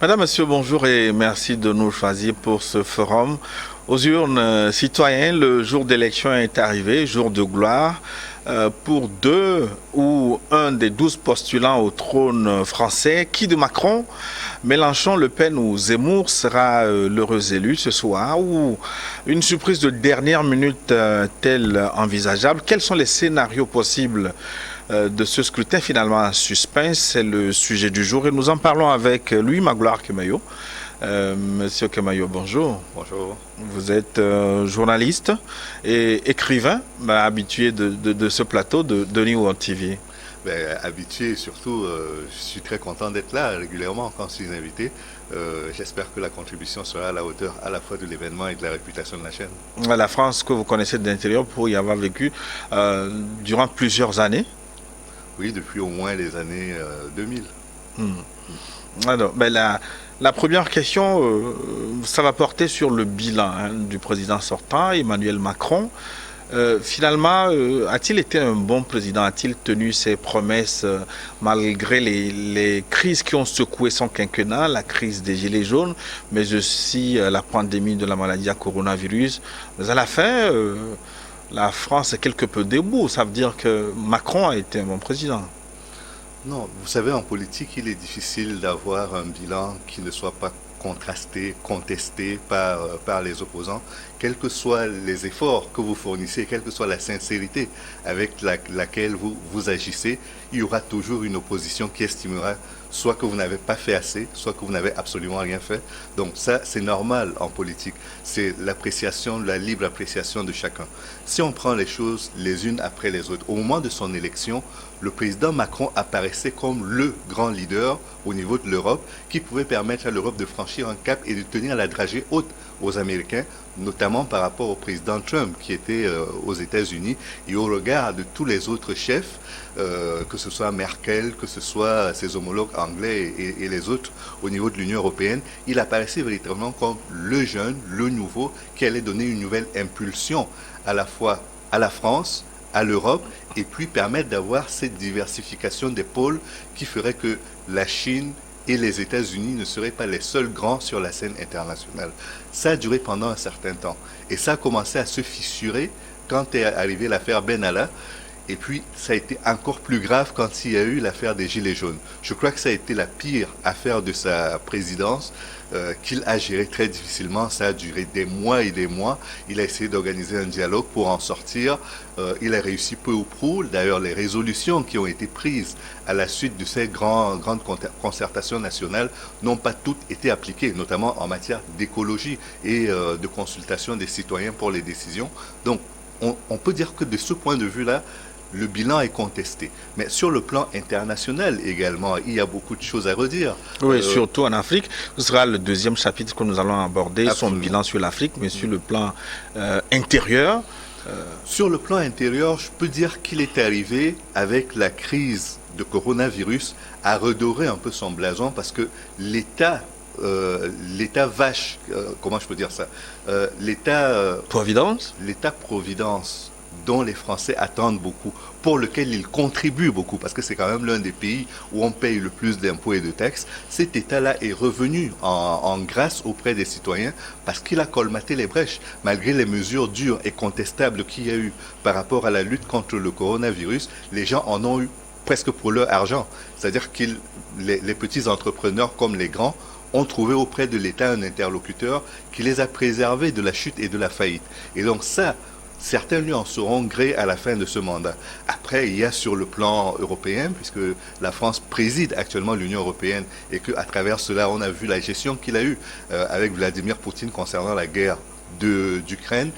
Madame, Monsieur, bonjour et merci de nous choisir pour ce forum. Aux urnes citoyennes, le jour d'élection est arrivé, jour de gloire, pour deux ou un des 12 postulants au trône français. Qui de Macron, Mélenchon, Le Pen ou Zemmour sera l'heureux élu ce soir, ou une surprise de dernière minute telle envisageable? Quels sont les scénarios possibles de ce scrutin finalement en suspense? C'est le sujet du jour et nous en parlons avec Louis Magloire Kemayo. Monsieur Kemayo, bonjour. Bonjour. Vous êtes journaliste et écrivain, habitué de ce plateau de New World TV. Habitué, surtout, je suis très content d'être là régulièrement quand je suis invité. J'espère que la contribution sera à la hauteur à la fois de l'événement et de la réputation de la chaîne. La France que vous connaissez de l'intérieur pour y avoir vécu durant plusieurs années. Oui, depuis au moins les années 2000. Alors, la première question, ça va porter sur le bilan du président sortant, Emmanuel Macron. Finalement, a-t-il été un bon président? A-t-il tenu ses promesses malgré les crises qui ont secoué son quinquennat, la crise des Gilets jaunes, mais aussi la pandémie de la maladie à coronavirus? Mais à la fin, la France est quelque peu debout. Ça veut dire que Macron a été un bon président. Non, vous savez, en politique, il est difficile d'avoir un bilan qui ne soit pas contrasté, contesté par les opposants, quels que soient les efforts que vous fournissez, quelle que soit la sincérité avec laquelle vous agissez, il y aura toujours une opposition qui estimera soit que vous n'avez pas fait assez, soit que vous n'avez absolument rien fait. Donc ça, c'est normal en politique. C'est l'appréciation, la libre appréciation de chacun. Si on prend les choses les unes après les autres, au moment de son élection, le président Macron apparaissait comme le grand leader au niveau de l'Europe qui pouvait permettre à l'Europe de franchir un cap et de tenir la dragée haute aux Américains, notamment par rapport au président Trump qui était aux États-Unis et au regard de tous les autres chefs, que ce soit Merkel, que ce soit ses homologues anglais et les autres au niveau de l'Union européenne, il apparaissait véritablement comme le jeune, le nouveau, qui allait donner une nouvelle impulsion à la fois à la France, à l'Europe, et puis permettre d'avoir cette diversification des pôles qui ferait que la Chine et les États-Unis ne seraient pas les seuls grands sur la scène internationale. Ça a duré pendant un certain temps. Et ça a commencé à se fissurer quand est arrivée l'affaire Benalla. Et puis, ça a été encore plus grave quand il y a eu l'affaire des Gilets jaunes. Je crois que ça a été la pire affaire de sa présidence qu'il a gérée très difficilement. Ça a duré des mois et des mois. Il a essayé d'organiser un dialogue pour en sortir. Il a réussi peu ou prou. D'ailleurs, les résolutions qui ont été prises à la suite de ces grandes concertations nationales n'ont pas toutes été appliquées, notamment en matière d'écologie et de consultation des citoyens pour les décisions. Donc, on peut dire que de ce point de vue-là, le bilan est contesté. Mais sur le plan international également, il y a beaucoup de choses à redire. Oui, surtout en Afrique. Ce sera le deuxième chapitre que nous allons aborder, absolument. Son bilan sur l'Afrique, mais sur le plan intérieur. Sur le plan intérieur, je peux dire qu'il est arrivé avec la crise de coronavirus à redorer un peu son blason parce que l'État vache, comment je peux dire ça, Providence, dont les Français attendent beaucoup, pour lequel ils contribuent beaucoup, parce que c'est quand même l'un des pays où on paye le plus d'impôts et de taxes. Cet État-là est revenu en grâce auprès des citoyens parce qu'il a colmaté les brèches, malgré les mesures dures et contestables qu'il y a eu par rapport à la lutte contre le coronavirus. Les gens en ont eu presque pour leur argent. C'est-à-dire que les petits entrepreneurs comme les grands ont trouvé auprès de l'État un interlocuteur qui les a préservés de la chute et de la faillite. Et donc ça, certains lui en seront gré à la fin de ce mandat. Après, il y a sur le plan européen, puisque la France préside actuellement l'Union européenne et qu'à travers cela, on a vu la gestion qu'il a eue avec Vladimir Poutine concernant la guerre d'Ukraine.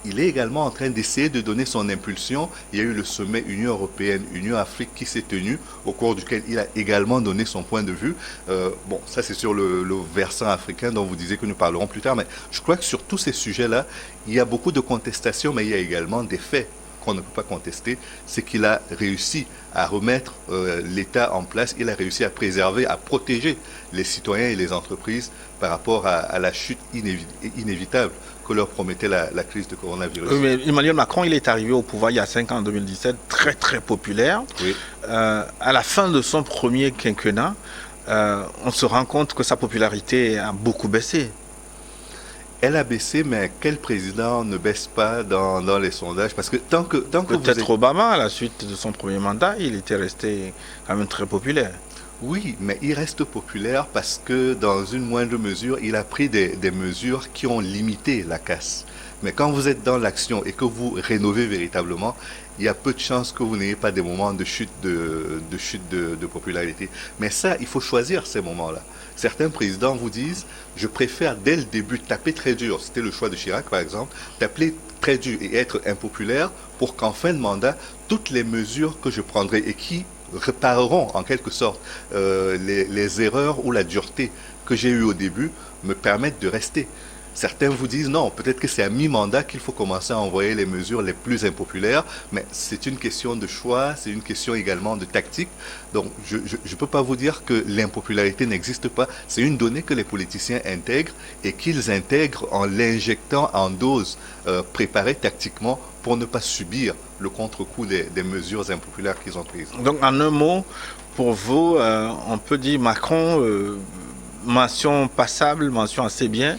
Il est également en train d'essayer de donner son impulsion. Il y a eu le sommet Union européenne-Union Afrique qui s'est tenu, au cours duquel il a également donné son point de vue. Bon, ça c'est sur le versant africain dont vous disiez que nous parlerons plus tard, mais je crois que sur tous ces sujets-là, il y a beaucoup de contestations, mais il y a également des faits qu'on ne peut pas contester, c'est qu'il a réussi à remettre l'État en place, il a réussi à préserver, à protéger les citoyens et les entreprises par rapport à la chute inévitable que leur promettait la crise de coronavirus. Mais Emmanuel Macron, il est arrivé au pouvoir il y a 5 ans, en 2017, très très populaire. Oui. À la fin de son premier quinquennat, on se rend compte que sa popularité a beaucoup baissé. Elle a baissé, mais quel président ne baisse pas dans les sondages? Parce que tant que Peut-être Obama, à la suite de son premier mandat, il était resté quand même très populaire. Oui, mais il reste populaire parce que dans une moindre mesure, il a pris des mesures qui ont limité la casse. Mais quand vous êtes dans l'action et que vous rénovez véritablement, il y a peu de chances que vous n'ayez pas des moments de chute de popularité. Mais ça, il faut choisir ces moments-là. Certains présidents vous disent, je préfère dès le début taper très dur. C'était le choix de Chirac, par exemple, taper très dur et être impopulaire pour qu'en fin de mandat, toutes les mesures que je prendrai et qui répareront en quelque sorte les erreurs ou la dureté que j'ai eue au début me permettent de rester. Certains vous disent non, peut-être que c'est à mi-mandat qu'il faut commencer à envoyer les mesures les plus impopulaires, mais c'est une question de choix, c'est une question également de tactique. Donc je ne peux pas vous dire que l'impopularité n'existe pas, c'est une donnée que les politiciens intègrent et qu'ils intègrent en l'injectant en dose préparée tactiquement pour ne pas subir le contre-coup des mesures impopulaires qu'ils ont prises. Donc en un mot, pour vous, on peut dire Macron, mention passable, mention assez bien,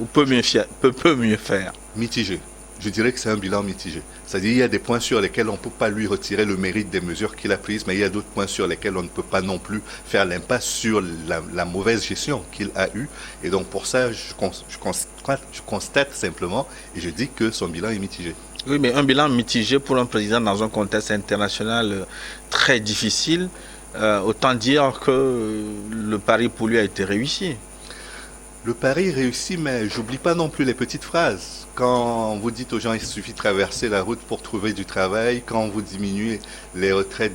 ou peut mieux faire. Mitigé. Je dirais que c'est un bilan mitigé. C'est-à-dire qu'il y a des points sur lesquels on ne peut pas lui retirer le mérite des mesures qu'il a prises, mais il y a d'autres points sur lesquels on ne peut pas non plus faire l'impasse sur la mauvaise gestion qu'il a eue. Et donc pour ça, je constate simplement et je dis que son bilan est mitigé. Oui, mais un bilan mitigé pour un président dans un contexte international très difficile, autant dire que le pari pour lui a été réussi. Le pari réussit, mais j'oublie pas non plus les petites phrases. Quand vous dites aux gens il suffit de traverser la route pour trouver du travail, quand vous diminuez les retraites,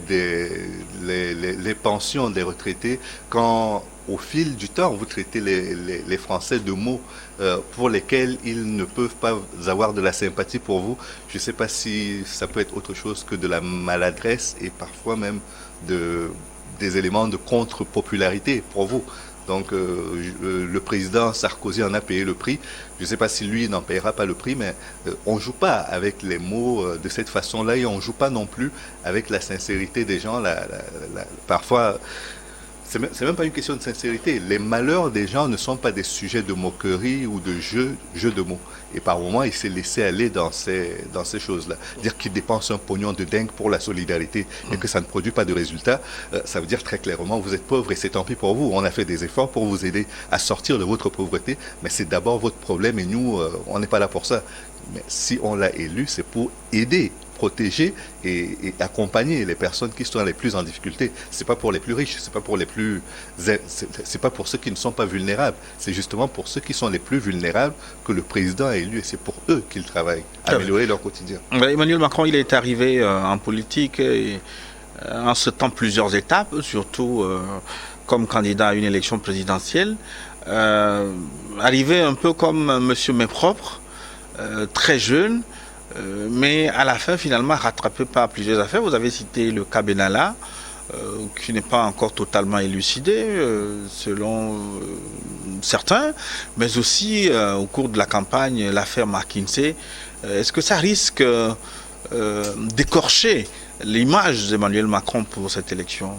les pensions des retraités, quand au fil du temps vous traitez les Français de mots pour lesquels ils ne peuvent pas avoir de la sympathie pour vous, je ne sais pas si ça peut être autre chose que de la maladresse et parfois même des éléments de contre-popularité pour vous. Donc le président Sarkozy en a payé le prix. Je ne sais pas si lui n'en payera pas le prix, mais on ne joue pas avec les mots de cette façon-là et on ne joue pas non plus avec la sincérité des gens. Parfois, c'est même pas une question de sincérité. Les malheurs des gens ne sont pas des sujets de moquerie ou de jeu de mots. Et par moments, il s'est laissé aller dans ces choses-là. Dire qu'il dépense un pognon de dingue pour la solidarité et que ça ne produit pas de résultats, ça veut dire très clairement, vous êtes pauvre et c'est tant pis pour vous. On a fait des efforts pour vous aider à sortir de votre pauvreté, mais c'est d'abord votre problème et nous, on n'est pas là pour ça. Mais si on l'a élu, c'est pour aider, protéger et accompagner les personnes qui sont les plus en difficulté. C'est pas pour les plus riches, c'est pas pour ceux qui ne sont pas vulnérables. C'est justement pour ceux qui sont les plus vulnérables que le président a élu et c'est pour eux qu'il travaille, améliorer leur quotidien. Emmanuel Macron, il est arrivé en politique en sautant plusieurs étapes, surtout comme candidat à une élection présidentielle. Arrivé un peu comme Monsieur Mépropre, très jeune, mais à la fin finalement rattrapé par plusieurs affaires. Vous avez cité le cas Benalla, qui n'est pas encore totalement élucidé selon certains, mais aussi au cours de la campagne l'affaire McKinsey. Est-ce que ça risque d'écorcher l'image d'Emmanuel Macron pour cette élection?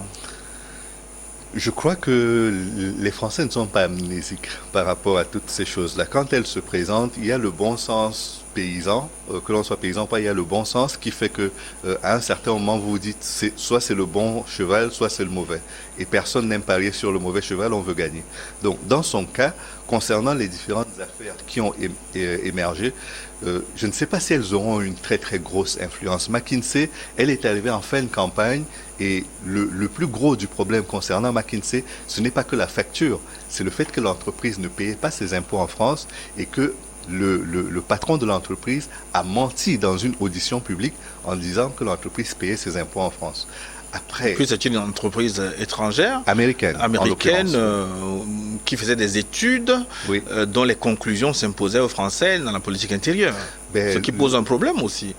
Je crois que les Français ne sont pas amnésiques par rapport à toutes ces choses-là. Quand elles se présentent, il y a le bon sens paysan, que l'on soit paysan ou pas, il y a le bon sens qui fait que à un certain moment vous vous dites soit c'est le bon cheval, soit c'est le mauvais. Et personne n'aime parier sur le mauvais cheval, on veut gagner. Donc dans son cas, concernant les différentes affaires qui ont émergé, je ne sais pas si elles auront une très très grosse influence. McKinsey, elle est arrivée en fin de campagne et le plus gros du problème concernant McKinsey, ce n'est pas que la facture, c'est le fait que l'entreprise ne payait pas ses impôts en France et que le patron de l'entreprise a menti dans une audition publique en disant que l'entreprise payait ses impôts en France. Après, puis c'est une entreprise étrangère, américaine qui faisait des études oui. Dont les conclusions s'imposaient aux Français dans la politique intérieure. Ce qui pose un problème aussi.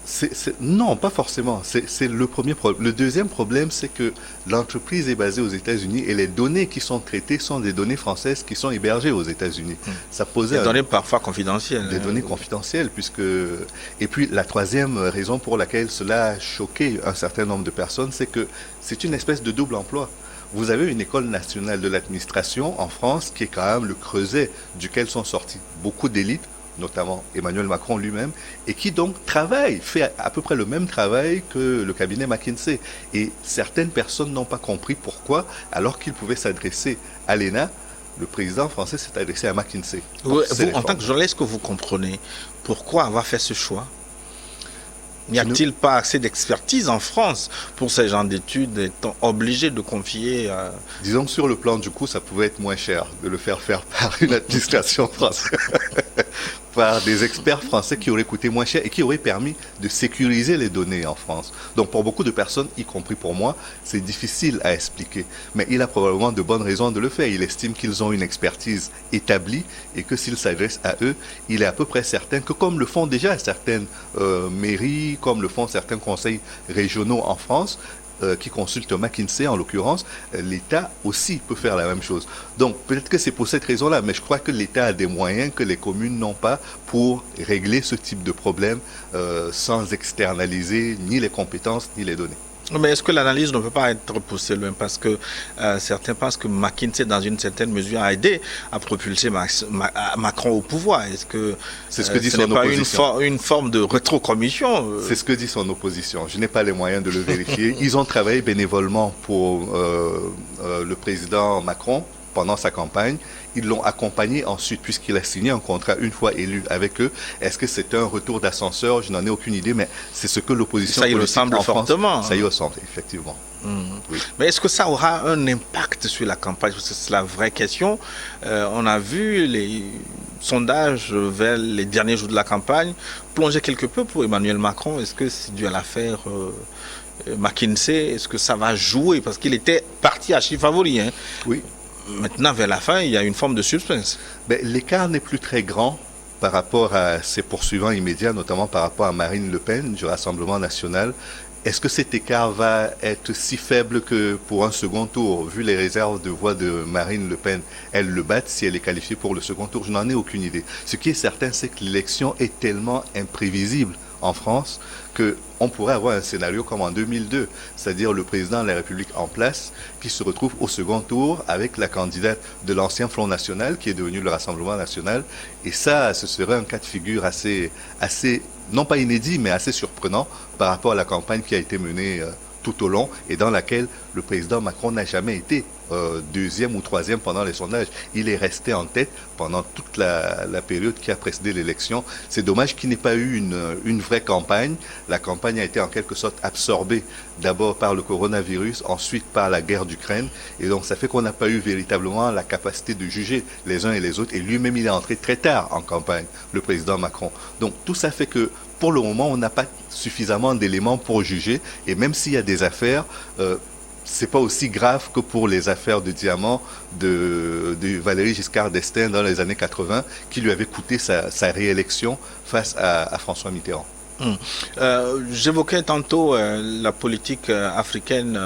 Non, pas forcément. C'est le premier problème. Le deuxième problème, c'est que l'entreprise est basée aux États-Unis et les données qui sont traitées sont des données françaises qui sont hébergées aux États-Unis. Ça posait des données parfois confidentielles. Des données confidentielles, Et puis la troisième raison pour laquelle cela a choqué un certain nombre de personnes, c'est que c'est une espèce de double emploi. vous avez une école nationale de l'administration en France qui est quand même le creuset duquel sont sortis beaucoup d'élites, notamment Emmanuel Macron lui-même, et qui donc fait à peu près le même travail que le cabinet McKinsey. Et certaines personnes n'ont pas compris pourquoi, alors qu'ils pouvaient s'adresser à l'ENA, le président français s'est adressé à McKinsey. Vous, en tant que journaliste, est-ce que vous comprenez pourquoi avoir fait ce choix? N'y a-t-il pas assez d'expertise en France pour ces gens d'études étant obligés de confier Disons que sur le plan du coût, ça pouvait être moins cher de le faire par une administration française, par des experts français qui auraient coûté moins cher et qui auraient permis de sécuriser les données en France. Donc pour beaucoup de personnes, y compris pour moi, c'est difficile à expliquer. Mais il a probablement de bonnes raisons de le faire. Il estime qu'ils ont une expertise établie et que s'il s'adresse à eux, il est à peu près certain que, comme le font déjà certaines mairies, comme le font certains conseils régionaux en France, qui consultent McKinsey en l'occurrence, l'État aussi peut faire la même chose. Donc peut-être que c'est pour cette raison-là, mais je crois que l'État a des moyens que les communes n'ont pas pour régler ce type de problème sans externaliser ni les compétences ni les données. Mais est-ce que l'analyse ne peut pas être poussée loin? Parce que certains pensent que McKinsey, dans une certaine mesure, a aidé à propulser Macron au pouvoir. Est-ce que c'est ce que dit ce son n'est pas opposition. une forme de rétrocommission C'est ce que dit son opposition. Je n'ai pas les moyens de le vérifier. Ils ont travaillé bénévolement pour le président Macron pendant sa campagne. Ils l'ont accompagné ensuite, puisqu'il a signé un contrat une fois élu avec eux. Est-ce que c'est un retour d'ascenseur? Je n'en ai aucune idée, mais c'est ce que l'opposition politique ressemble en France, fortement. Ça y ressemble, effectivement. Oui. Mais est-ce que ça aura un impact sur la campagne? Parce que c'est la vraie question. On a vu les sondages vers les derniers jours de la campagne plonger quelque peu pour Emmanuel Macron. Est-ce que c'est dû à l'affaire McKinsey? Est-ce que ça va jouer? Parce qu'il était parti archi-favori. Hein. Oui. Maintenant, vers la fin, il y a une forme de suspense. L'écart n'est plus très grand par rapport à ses poursuivants immédiats, notamment par rapport à Marine Le Pen du Rassemblement national. Est-ce que cet écart va être si faible que pour un second tour, vu les réserves de voix de Marine Le Pen, elle le batte si elle est qualifiée pour le second tour? Je n'en ai aucune idée. Ce qui est certain, c'est que l'élection est tellement imprévisible en France qu'on pourrait avoir un scénario comme en 2002, c'est-à-dire le président de la République en place qui se retrouve au second tour avec la candidate de l'ancien Front National qui est devenu le Rassemblement National. Et ça, ce serait un cas de figure assez non pas inédit, mais assez surprenant par rapport à la campagne qui a été menée tout au long et dans laquelle le président Macron n'a jamais été deuxième ou troisième pendant les sondages. Il est resté en tête pendant toute la période qui a précédé l'élection. C'est dommage qu'il n'ait pas eu une vraie campagne. La campagne a été en quelque sorte absorbée d'abord par le coronavirus, ensuite par la guerre d'Ukraine. Et donc ça fait qu'on n'a pas eu véritablement la capacité de juger les uns et les autres. Et lui-même, il est entré très tard en campagne, le président Macron. Donc tout ça fait que pour le moment, on n'a pas suffisamment d'éléments pour juger. Et même s'il y a des affaires, c'est pas aussi grave que pour les affaires de diamants de Valéry Giscard d'Estaing dans les années 80, qui lui avait coûté sa réélection face à François Mitterrand. J'évoquais tantôt la politique africaine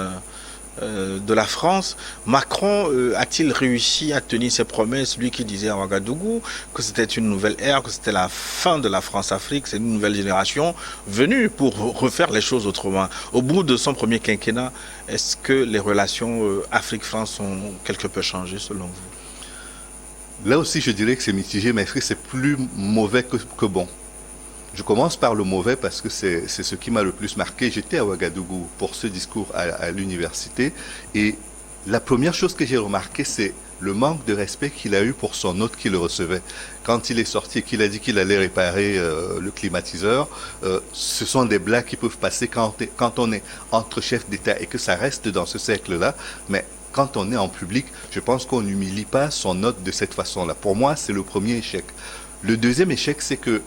de la France. Macron a-t-il réussi à tenir ses promesses, lui qui disait à Ouagadougou que c'était une nouvelle ère, que c'était la fin de la France-Afrique, c'est une nouvelle génération venue pour refaire les choses autrement. Au bout de son premier quinquennat, est-ce que les relations Afrique-France ont quelque peu changé selon vous? Là aussi, je dirais que c'est mitigé, mais est-ce que c'est plus mauvais que bon? Je commence par le mauvais parce que c'est ce qui m'a le plus marqué. J'étais à Ouagadougou pour ce discours à l'université et la première chose que j'ai remarqué, c'est le manque de respect qu'il a eu pour son hôte qui le recevait. Quand il est sorti et qu'il a dit qu'il allait réparer le climatiseur, ce sont des blagues qui peuvent passer quand on est entre chefs d'État et que ça reste dans ce cercle-là, mais quand on est en public, je pense qu'on n'humilie pas son hôte de cette façon-là. Pour moi, c'est le premier échec. Le deuxième échec, c'est que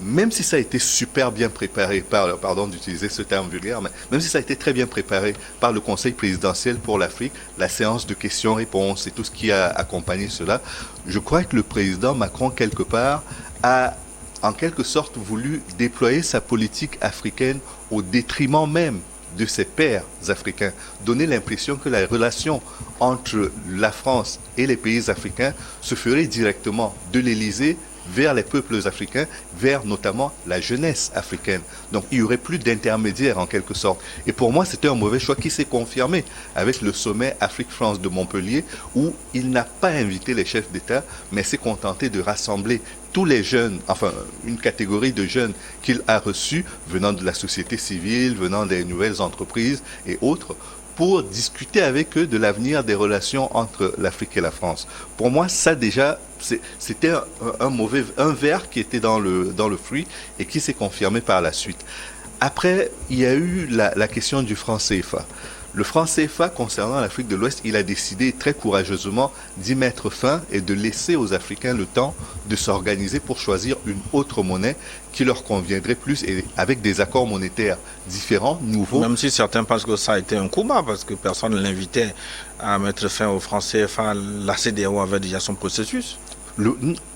même si ça a été super bien préparé pardon d'utiliser ce terme vulgaire, mais même si ça a été très bien préparé par le Conseil présidentiel pour l'Afrique, la séance de questions-réponses et tout ce qui a accompagné cela, je crois que le président Macron, quelque part, a en quelque sorte voulu déployer sa politique africaine au détriment même de ses pairs africains, donner l'impression que la relation entre la France et les pays africains se ferait directement de l'Élysée vers les peuples africains, vers notamment la jeunesse africaine. Donc il n'y aurait plus d'intermédiaires en quelque sorte. Et pour moi, c'était un mauvais choix qui s'est confirmé avec le sommet Afrique-France de Montpellier, où il n'a pas invité les chefs d'État, mais s'est contenté de rassembler tous les jeunes, enfin une catégorie de jeunes qu'il a reçus venant de la société civile, venant des nouvelles entreprises et autres, pour discuter avec eux de l'avenir des relations entre l'Afrique et la France. Pour moi, ça déjà, c'était un verre qui était dans le fruit et qui s'est confirmé par la suite. Après, il y a eu la question du franc CFA. Le franc CFA, concernant l'Afrique de l'Ouest, il a décidé très courageusement d'y mettre fin et de laisser aux Africains le temps de s'organiser pour choisir une autre monnaie qui leur conviendrait plus et avec des accords monétaires différents, nouveaux. Même si certains pensent que ça a été un coup bas parce que personne ne l'invitait à mettre fin au franc CFA, la CEDEAO avait déjà son processus.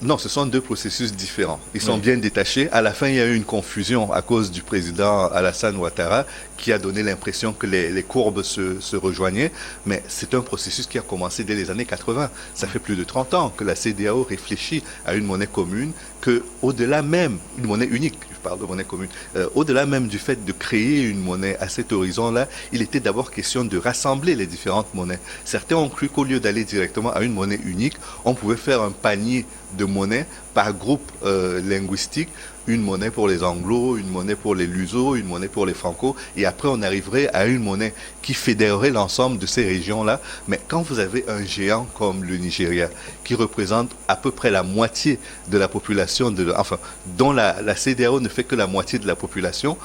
Non, ce sont deux processus différents. Ils sont bien détachés. À la fin, il y a eu une confusion à cause du président Alassane Ouattara qui a donné l'impression que les courbes se rejoignaient. Mais c'est un processus qui a commencé dès les années 80. Ça fait plus de 30 ans que la CEDEAO réfléchit à une monnaie commune, que au-delà même, une monnaie unique, je parle de monnaie commune, au-delà même du fait de créer une monnaie à cet horizon-là, il était d'abord question de rassembler les différentes monnaies. Certains ont cru qu'au lieu d'aller directement à une monnaie unique, on pouvait faire un panier de monnaies par groupe linguistique, une monnaie pour les anglos, une monnaie pour les lusos, une monnaie pour les franco, et après on arriverait à une monnaie qui fédérerait l'ensemble de ces régions-là. Mais quand vous avez un géant comme le Nigeria, qui représente à peu près la moitié de la population, dont la CEDEAO ne fait que la moitié de la population,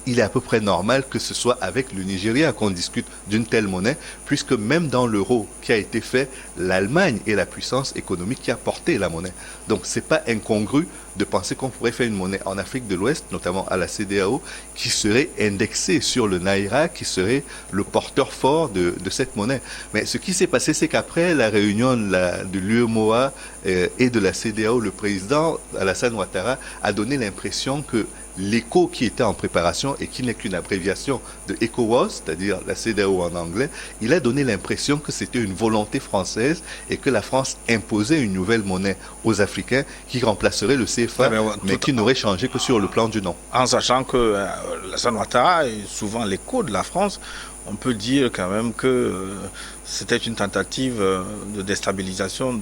il est à peu près normal que ce soit avec le Nigeria qu'on discute d'une telle monnaie, puisque même dans l'euro qui a été fait, l'Allemagne est la puissance économique qui a porté la monnaie. Donc c'est pas incongru de penser qu'on pourrait faire une monnaie en Afrique de l'Ouest, notamment à la CEDEAO, qui serait indexée sur le Naira, qui serait le porteur fort de cette monnaie. Mais ce qui s'est passé, c'est qu'après la réunion de l'UEMOA et de la CEDEAO, le président Alassane Ouattara a donné l'impression que l'ECO qui était en préparation et qui n'est qu'une abréviation de ECOWAS, c'est-à-dire la CEDEAO en anglais, il a donné l'impression que c'était une volonté française et que la France imposait une nouvelle monnaie aux Africains qui remplacerait le CFA, mais qui n'aurait changé que sur le plan du nom. En sachant que Alassane Ouattara est souvent l'écho de la France, on peut dire quand même que c'était une tentative de déstabilisation.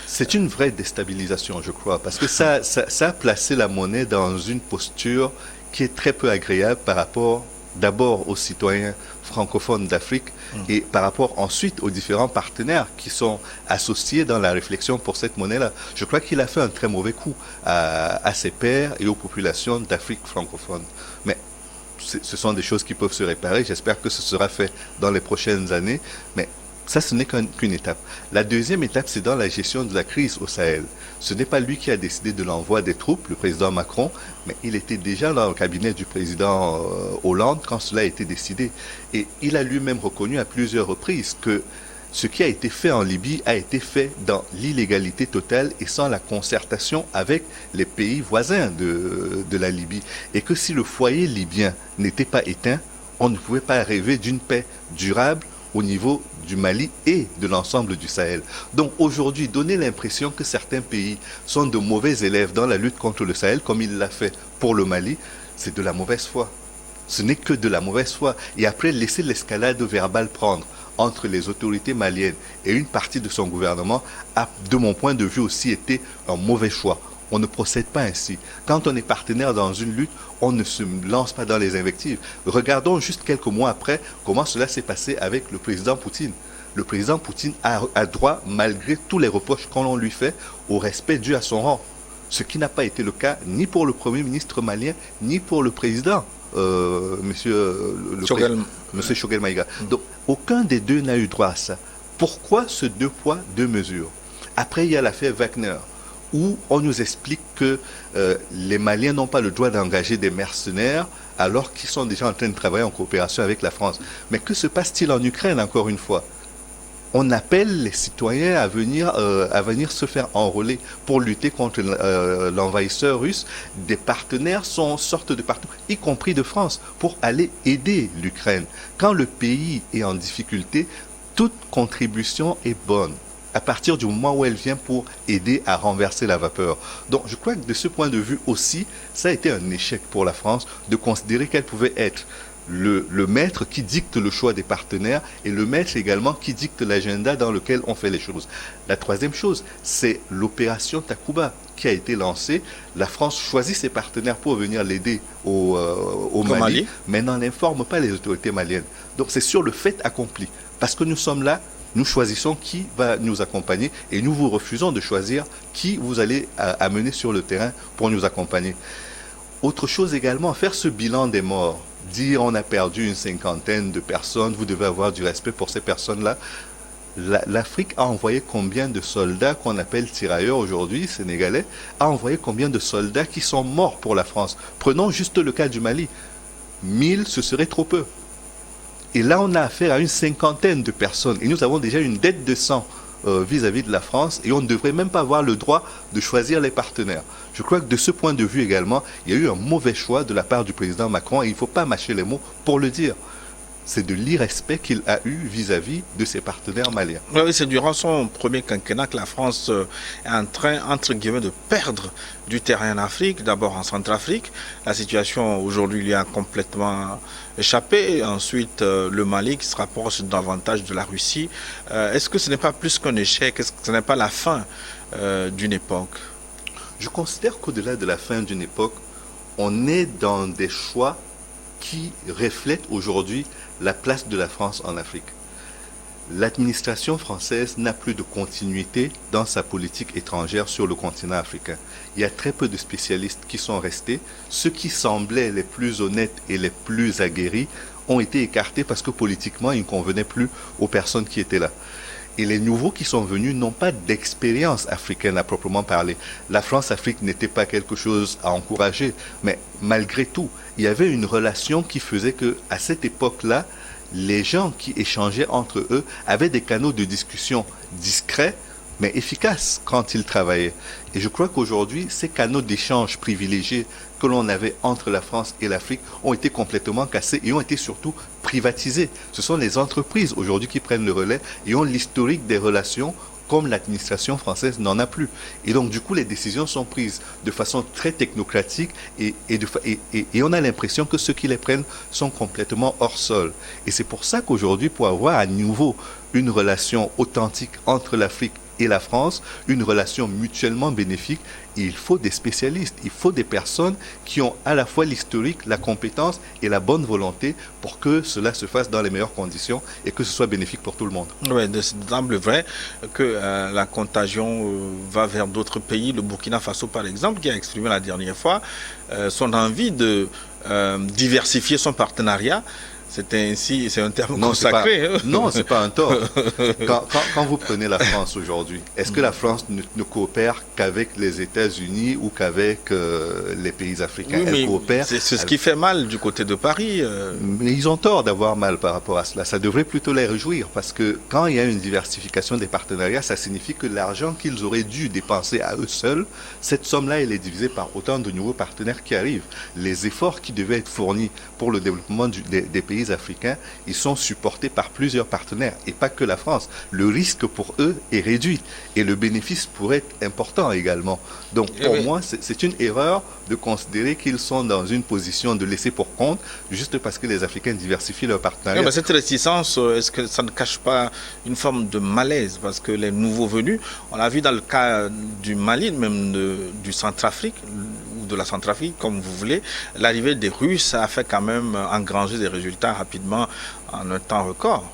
C'est une vraie déstabilisation, je crois, parce que ça a placé la monnaie dans une posture qui est très peu agréable par rapport d'abord aux citoyens francophones d'Afrique et par rapport ensuite aux différents partenaires qui sont associés dans la réflexion pour cette monnaie-là. Je crois qu'il a fait un très mauvais coup à ses pairs et aux populations d'Afrique francophone. Mais ce sont des choses qui peuvent se réparer. J'espère que ce sera fait dans les prochaines années. Mais ça, ce n'est qu'une étape. La deuxième étape, c'est dans la gestion de la crise au Sahel. Ce n'est pas lui qui a décidé de l'envoi des troupes, le président Macron, mais il était déjà dans le cabinet du président Hollande quand cela a été décidé. Et il a lui-même reconnu à plusieurs reprises que ce qui a été fait en Libye a été fait dans l'illégalité totale et sans la concertation avec les pays voisins de la Libye. Et que si le foyer libyen n'était pas éteint, on ne pouvait pas rêver d'une paix durable au niveau du Mali et de l'ensemble du Sahel. Donc aujourd'hui, donner l'impression que certains pays sont de mauvais élèves dans la lutte contre le Sahel, comme il l'a fait pour le Mali, c'est de la mauvaise foi. Ce n'est que de la mauvaise foi. Et après, laisser l'escalade verbale prendre entre les autorités maliennes et une partie de son gouvernement a, de mon point de vue aussi, été un mauvais choix. On ne procède pas ainsi. Quand on est partenaire dans une lutte, on ne se lance pas dans les invectives. Regardons juste quelques mois après comment cela s'est passé avec le président Poutine. Le président Poutine a droit, malgré tous les reproches qu'on lui fait, au respect dû à son rang. Ce qui n'a pas été le cas ni pour le Premier ministre malien, ni pour le président, Monsieur Choguel Maïga. Donc, aucun des deux n'a eu droit à ça. Pourquoi ce deux poids, deux mesures? Après, il y a l'affaire Wagner, où on nous explique que les Maliens n'ont pas le droit d'engager des mercenaires alors qu'ils sont déjà en train de travailler en coopération avec la France. Mais que se passe-t-il en Ukraine, encore une fois? On appelle les citoyens à venir se faire enrôler pour lutter contre l'envahisseur russe. Des partenaires sortent de partout, y compris de France, pour aller aider l'Ukraine. Quand le pays est en difficulté, toute contribution est bonne. à partir du moment où elle vient pour aider à renverser la vapeur. Donc je crois que de ce point de vue aussi, ça a été un échec pour la France de considérer qu'elle pouvait être le maître qui dicte le choix des partenaires et le maître également qui dicte l'agenda dans lequel on fait les choses. La troisième chose, c'est l'opération Takuba qui a été lancée. La France choisit ses partenaires pour venir l'aider au Mali, mais n'en informe pas les autorités maliennes. Donc c'est sur le fait accompli. Parce que nous sommes là, nous choisissons qui va nous accompagner et nous vous refusons de choisir qui vous allez amener sur le terrain pour nous accompagner. Autre chose également, faire ce bilan des morts. Dire on a perdu une cinquantaine de personnes, vous devez avoir du respect pour ces personnes-là. L'Afrique a envoyé combien de soldats qu'on appelle tirailleurs aujourd'hui, sénégalais, a envoyé combien de soldats qui sont morts pour la France. Prenons juste le cas du Mali. 1000, ce serait trop peu. Et là, on a affaire à une cinquantaine de personnes. Et nous avons déjà une dette de sang vis-à-vis de la France. Et on ne devrait même pas avoir le droit de choisir les partenaires. Je crois que de ce point de vue également, il y a eu un mauvais choix de la part du président Macron. Et il ne faut pas mâcher les mots pour le dire. C'est de l'irrespect qu'il a eu vis-à-vis de ses partenaires maliens. Oui, c'est durant son premier quinquennat que la France est en train, entre guillemets, de perdre du terrain en Afrique, d'abord en Centrafrique. La situation aujourd'hui lui a complètement échappé. Et ensuite, le Mali qui se rapproche davantage de la Russie. Est-ce que ce n'est pas plus qu'un échec? Est-ce que ce n'est pas la fin d'une époque? Je considère qu'au-delà de la fin d'une époque, on est dans des choix qui reflètent aujourd'hui la place de la France en Afrique. L'administration française n'a plus de continuité dans sa politique étrangère sur le continent africain. Il y a très peu de spécialistes qui sont restés. Ceux qui semblaient les plus honnêtes et les plus aguerris ont été écartés parce que politiquement, ils ne convenaient plus aux personnes qui étaient là. Et les nouveaux qui sont venus n'ont pas d'expérience africaine à proprement parler. La France-Afrique n'était pas quelque chose à encourager, mais malgré tout, il y avait une relation qui faisait que, à cette époque-là, les gens qui échangeaient entre eux avaient des canaux de discussion discrets, mais efficaces quand ils travaillaient. Et je crois qu'aujourd'hui, ces canaux d'échange privilégiés que l'on avait entre la France et l'Afrique ont été complètement cassés et ont été surtout privatisés. Ce sont les entreprises aujourd'hui qui prennent le relais et ont l'historique des relations comme l'administration française n'en a plus. Et donc, du coup, les décisions sont prises de façon très technocratique et on a l'impression que ceux qui les prennent sont complètement hors sol. Et c'est pour ça qu'aujourd'hui, pour avoir à nouveau une relation authentique entre l'Afrique et la France, une relation mutuellement bénéfique, il faut des spécialistes, il faut des personnes qui ont à la fois l'historique, la compétence et la bonne volonté pour que cela se fasse dans les meilleures conditions et que ce soit bénéfique pour tout le monde. Oui, c'est d'emblée vrai que la contagion va vers d'autres pays. Le Burkina Faso, par exemple, qui a exprimé la dernière fois son envie de diversifier son partenariat. C'est un terme consacré. Non, c'est pas un tort. Quand vous prenez la France aujourd'hui, est-ce que la France ne coopère qu'avec les États-Unis ou qu'avec les pays africains? Oui, Elle coopère. C'est ce qui fait mal du côté de Paris. Mais ils ont tort d'avoir mal par rapport à cela. Ça devrait plutôt les réjouir parce que quand il y a une diversification des partenariats, ça signifie que l'argent qu'ils auraient dû dépenser à eux seuls, cette somme-là, elle est divisée par autant de nouveaux partenaires qui arrivent. Les efforts qui devaient être fournis pour le développement des pays africains, ils sont supportés par plusieurs partenaires et pas que la France. Le risque pour eux est réduit et le bénéfice pourrait être important également. Donc pour moi, c'est une erreur de considérer qu'ils sont dans une position de laisser pour compte juste parce que les Africains diversifient leurs partenariats. Mais cette réticence, est-ce que ça ne cache pas une forme de malaise? Parce que les nouveaux venus, on l'a vu dans le cas du Mali, même du Centrafrique, ou de la Centrafrique, comme vous voulez, l'arrivée des Russes a fait quand même engranger des résultats rapidement en un temps record.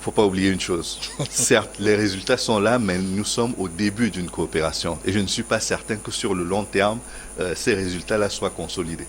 Faut pas oublier une chose. Certes, les résultats sont là, mais nous sommes au début d'une coopération. Et je ne suis pas certain que sur le long terme, ces résultats-là soient consolidés.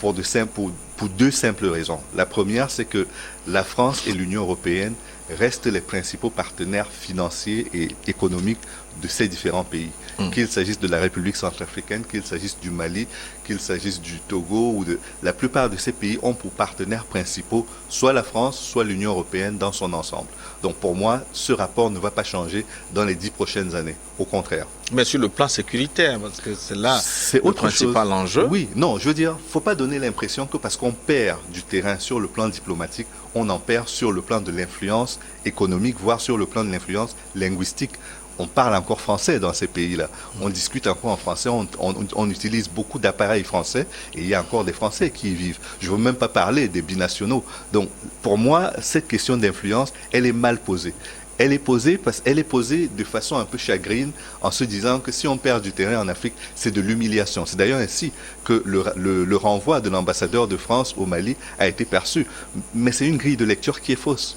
Pour deux simples raisons. La première, c'est que la France et l'Union européenne restent les principaux partenaires financiers et économiques de ces différents pays. Qu'il s'agisse de la République centrafricaine, qu'il s'agisse du Mali, qu'il s'agisse du Togo, la plupart de ces pays ont pour partenaires principaux soit la France, soit l'Union européenne dans son ensemble. Donc pour moi, ce rapport ne va pas changer dans les 10 prochaines années. Au contraire. Mais sur le plan sécuritaire, parce que c'est là le principal enjeu. Oui, non, je veux dire, faut pas donner l'impression que parce qu'on perd du terrain sur le plan diplomatique, on en perd sur le plan de l'influence l'influence économique, voire sur le plan de l'influence linguistique. On parle encore français dans ces pays-là. On discute encore en français, on utilise beaucoup d'appareils français et il y a encore des Français qui y vivent. Je ne veux même pas parler des binationaux. Donc, pour moi, cette question d'influence, elle est mal posée. Elle est posée de façon un peu chagrine en se disant que si on perd du terrain en Afrique, c'est de l'humiliation. C'est d'ailleurs ainsi que le renvoi de l'ambassadeur de France au Mali a été perçu. Mais c'est une grille de lecture qui est fausse.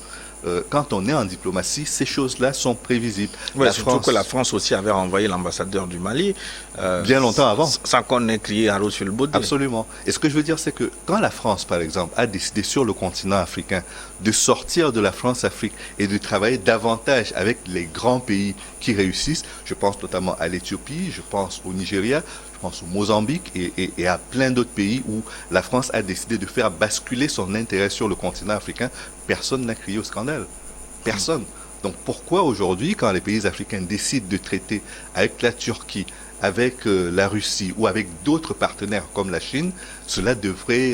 Quand on est en diplomatie, ces choses-là sont prévisibles. Ouais, surtout que la France aussi avait renvoyé l'ambassadeur du Mali. Bien longtemps avant. Sans qu'on ait crié à sur le baudet. Absolument. Et ce que je veux dire, c'est que quand la France, par exemple, a décidé sur le continent africain de sortir de la France-Afrique et de travailler davantage avec les grands pays qui réussissent, je pense notamment à l'Éthiopie, je pense au Nigeria, je pense au Mozambique et à plein d'autres pays où la France a décidé de faire basculer son intérêt sur le continent africain, personne n'a crié au scandale. Personne. Donc pourquoi aujourd'hui, quand les pays africains décident de traiter avec la Turquie, avec la Russie ou avec d'autres partenaires comme la Chine, cela devrait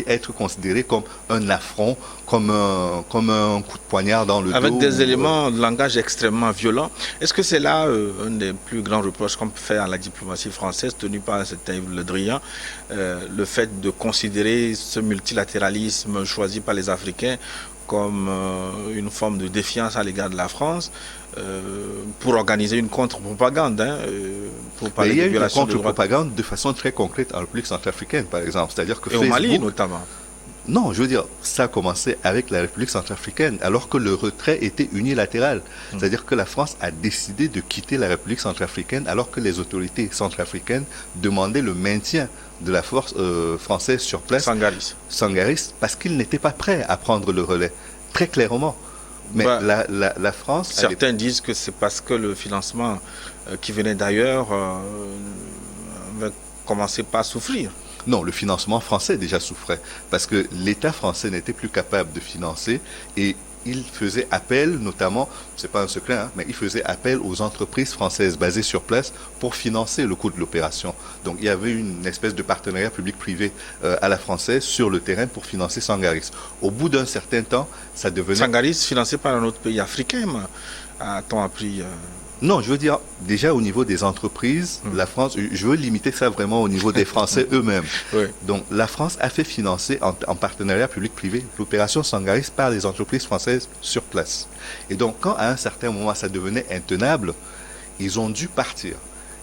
être considéré comme un affront, comme un coup de poignard dans le dos. Avec des éléments de langage extrêmement violents. Est-ce que c'est là un des plus grands reproches qu'on peut faire à la diplomatie française tenue par un certain Yves Le Drian, le fait de considérer ce multilatéralisme choisi par les Africains comme une forme de défiance à l'égard de la France pour organiser une contre-propagande, pour parler il y a de eu une violation de droits. contre-propagande de façon très concrète en République centrafricaine, par exemple. C'est-à-dire que Et au Mali notamment. Non, je veux dire, ça a commencé avec la République centrafricaine, alors que le retrait était unilatéral. C'est-à-dire que la France a décidé de quitter la République centrafricaine, alors que les autorités centrafricaines demandaient le maintien de la force française sur place. Sangaris, parce qu'ils n'étaient pas prêts à prendre le relais, très clairement. Mais la France... Certains disent que c'est parce que le financement qui venait d'ailleurs va commencer par souffrir. Non, le financement français déjà souffrait, parce que l'État français n'était plus capable de financer et il faisait appel, notamment, c'est pas un secret, mais il faisait appel aux entreprises françaises basées sur place pour financer le coût de l'opération. Donc il y avait une espèce de partenariat public-privé à la française sur le terrain pour financer Sangaris. Au bout d'un certain temps, ça devenait... Sangaris financé par un autre pays africain, a-t-on appris Non, je veux dire, déjà au niveau des entreprises, la France, je veux limiter ça vraiment au niveau des Français eux-mêmes. Oui. Donc, la France a fait financer en partenariat public-privé l'opération Sangaris par les entreprises françaises sur place. Et donc, quand à un certain moment ça devenait intenable, ils ont dû partir.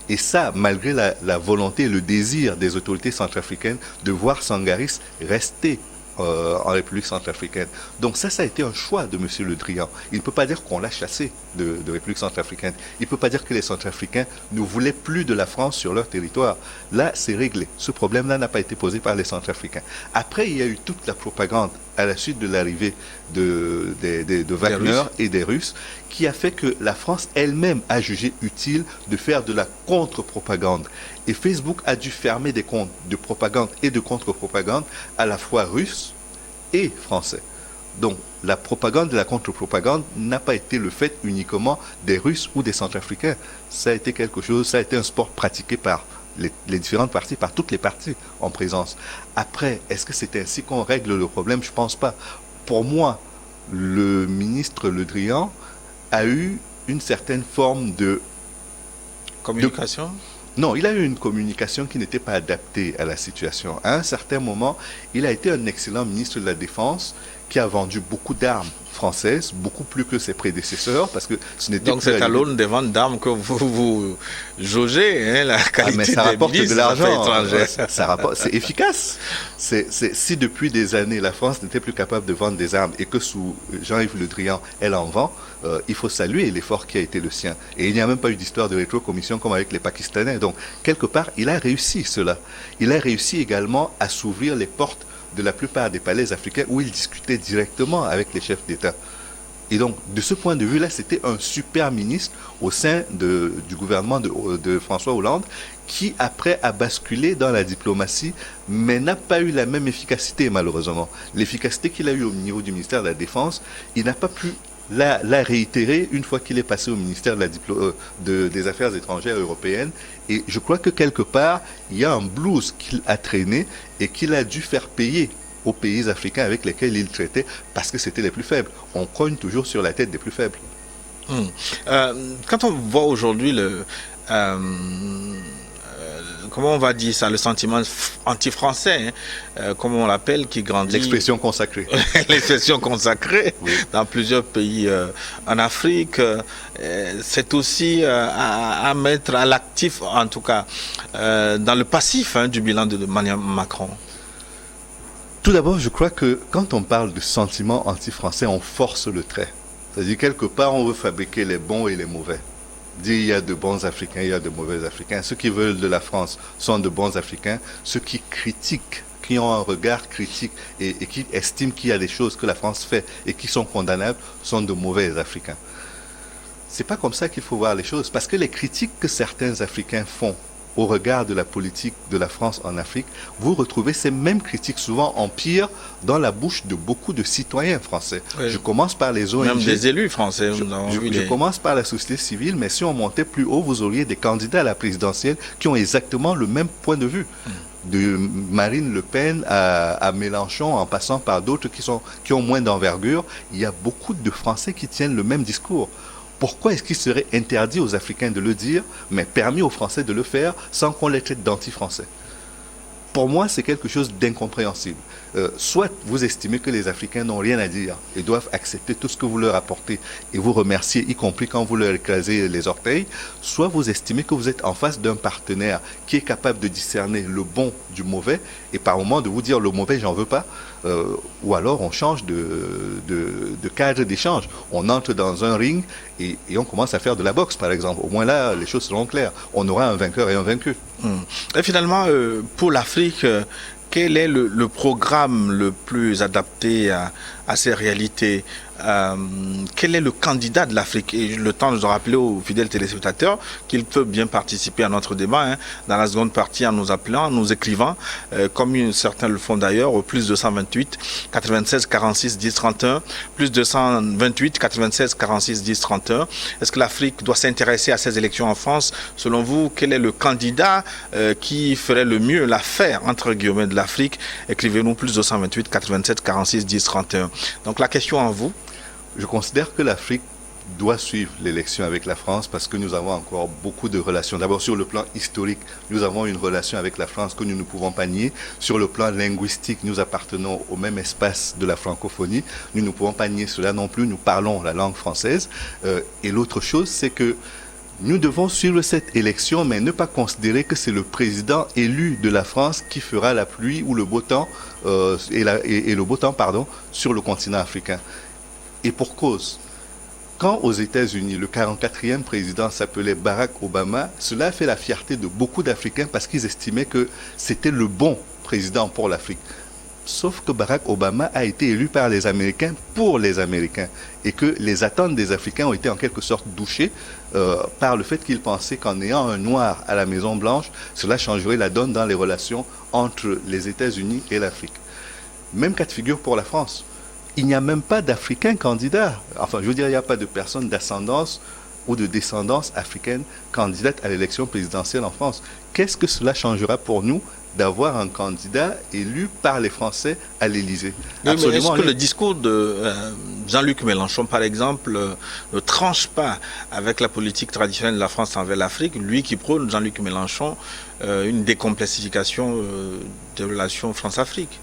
Et ça, malgré la volonté et le désir des autorités centrafricaines de voir Sangaris rester en République centrafricaine. Donc ça a été un choix de M. Le Drian. Il ne peut pas dire qu'on l'a chassé de République centrafricaine. Il ne peut pas dire que les Centrafricains ne voulaient plus de la France sur leur territoire. Là, c'est réglé. Ce problème-là n'a pas été posé par les Centrafricains. Après, il y a eu toute la propagande à la suite de l'arrivée de Wagner et des Russes, qui a fait que la France elle-même a jugé utile de faire de la contre-propagande. Et Facebook a dû fermer des comptes de propagande et de contre-propagande à la fois russes et français. Donc la propagande et la contre-propagande n'a pas été le fait uniquement des Russes ou des Centrafricains. Ça a été quelque chose, ça a été un sport pratiqué par les différentes parties, par toutes les parties en présence. Après, est-ce que c'est ainsi qu'on règle le problème? Je ne pense pas. Pour moi, le ministre Le Drian a eu une certaine forme de communication. Non, il a eu une communication qui n'était pas adaptée à la situation. À un certain moment, il a été un excellent ministre de la Défense qui a vendu beaucoup d'armes françaises, beaucoup plus que ses prédécesseurs, parce que ce n'était donc c'est à l'aune des ventes d'armes que vous jaugez la qualité mais ça rapporte des de l'argent. Ça rapporte, c'est efficace. Si depuis des années la France n'était plus capable de vendre des armes et que sous Jean-Yves Le Drian, elle en vend, il faut saluer l'effort qui a été le sien. Et il n'y a même pas eu d'histoire de rétrocommission comme avec les Pakistanais. Donc, quelque part, il a réussi cela. Il a réussi également à s'ouvrir les portes de la plupart des palais africains où il discutait directement avec les chefs d'État. Et donc, de ce point de vue-là, c'était un super ministre au sein du gouvernement de François Hollande qui, après, a basculé dans la diplomatie, mais n'a pas eu la même efficacité, malheureusement. L'efficacité qu'il a eue au niveau du ministère de la Défense, il n'a pas pu la réitérer une fois qu'il est passé au ministère des Affaires étrangères européennes. Et je crois que quelque part, il y a un blues qu'il a traîné et qu'il a dû faire payer aux pays africains avec lesquels il traitait parce que c'était les plus faibles. On cogne toujours sur la tête des plus faibles. Quand on voit aujourd'hui comment on va dire ça, le sentiment anti-français, comme on l'appelle, qui grandit. L'expression consacrée. L'expression consacrée, oui. Dans plusieurs pays en Afrique. C'est aussi à mettre à l'actif, en tout cas, dans le passif du bilan de Macron. Tout d'abord, je crois que quand on parle de sentiment anti-français, on force le trait. C'est-à-dire, quelque part, on veut fabriquer les bons et les mauvais. Dire il y a de bons Africains, il y a de mauvais Africains. Ceux qui veulent de la France sont de bons Africains. Ceux qui critiquent, qui ont un regard critique et qui estiment qu'il y a des choses que la France fait et qui sont condamnables, sont de mauvais Africains. C'est pas comme ça qu'il faut voir les choses. Parce que les critiques que certains Africains font au regard de la politique de la France en Afrique, vous retrouvez ces mêmes critiques souvent en pire dans la bouche de beaucoup de citoyens français. Oui. Je commence par les ONG. Même des élus français. Je commence par la société civile, mais si on montait plus haut, vous auriez des candidats à la présidentielle qui ont exactement le même point de vue. De Marine Le Pen à Mélenchon, en passant par d'autres qui ont moins d'envergure, il y a beaucoup de Français qui tiennent le même discours. Pourquoi est-ce qu'il serait interdit aux Africains de le dire, mais permis aux Français de le faire sans qu'on les traite d'anti-français? Pour moi, c'est quelque chose d'incompréhensible. Soit vous estimez que les Africains n'ont rien à dire et doivent accepter tout ce que vous leur apportez et vous remercier, y compris quand vous leur écrasez les orteils, soit vous estimez que vous êtes en face d'un partenaire qui est capable de discerner le bon du mauvais et par moment de vous dire le mauvais, j'en veux pas, ou alors on change de cadre d'échange. On entre dans un ring et on commence à faire de la boxe, par exemple. Au moins là, les choses seront claires. On aura un vainqueur et un vaincu. Et finalement, pour l'Afrique, quel est le programme le plus adapté à ces réalités? Quel est le candidat de l'Afrique? Et le temps de rappeler aux fidèles téléspectateurs qu'ils peuvent bien participer à notre débat dans la seconde partie en nous appelant, en nous écrivant, comme certains le font d'ailleurs, au plus 228 96 46 10 31, plus 228 96 46 10 31. Est-ce que l'Afrique doit s'intéresser à ces élections en France? Selon vous, quel est le candidat qui ferait le mieux l'affaire, entre guillemets, de l'Afrique? Écrivez-nous plus 228 87 46 10 31. Donc la question à vous. Je considère que l'Afrique doit suivre l'élection avec la France parce que nous avons encore beaucoup de relations. D'abord, sur le plan historique, nous avons une relation avec la France que nous ne pouvons pas nier. Sur le plan linguistique, nous appartenons au même espace de la francophonie. Nous ne pouvons pas nier cela non plus. Nous parlons la langue française. Et l'autre chose, c'est que nous devons suivre cette élection, mais ne pas considérer que c'est le président élu de la France qui fera la pluie ou le beau temps, et le beau temps, sur le continent africain. Et pour cause, quand aux États-Unis, le 44e président s'appelait Barack Obama, cela a fait la fierté de beaucoup d'Africains parce qu'ils estimaient que c'était le bon président pour l'Afrique. Sauf que Barack Obama a été élu par les Américains pour les Américains et que les attentes des Africains ont été en quelque sorte douchées par le fait qu'ils pensaient qu'en ayant un noir à la Maison-Blanche, cela changerait la donne dans les relations entre les États-Unis et l'Afrique. Même cas de figure pour la France. Il n'y a même pas d'Africains candidats. Enfin, je veux dire, il n'y a pas de personnes d'ascendance ou de descendance africaine candidate à l'élection présidentielle en France. Qu'est-ce que cela changera pour nous d'avoir un candidat élu par les Français à l'Élysée? Oui, est-ce que le discours de Jean-Luc Mélenchon, par exemple, ne tranche pas avec la politique traditionnelle de la France envers l'Afrique, lui qui prône, Jean-Luc Mélenchon, une décomplexification des relations France-Afrique?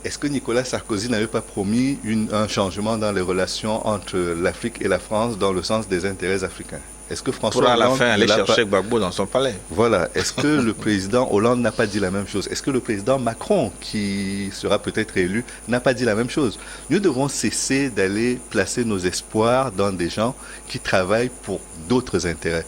Est-ce que Nicolas Sarkozy n'avait pas promis un changement dans les relations entre l'Afrique et la France dans le sens des intérêts africains? Est-ce que François Hollande à la Hollande fin aller chercher Gbagbo dans son palais? Voilà. Est-ce que le président Hollande n'a pas dit la même chose? Est-ce que le président Macron, qui sera peut-être élu, n'a pas dit la même chose? Nous devons cesser d'aller placer nos espoirs dans des gens qui travaillent pour d'autres intérêts.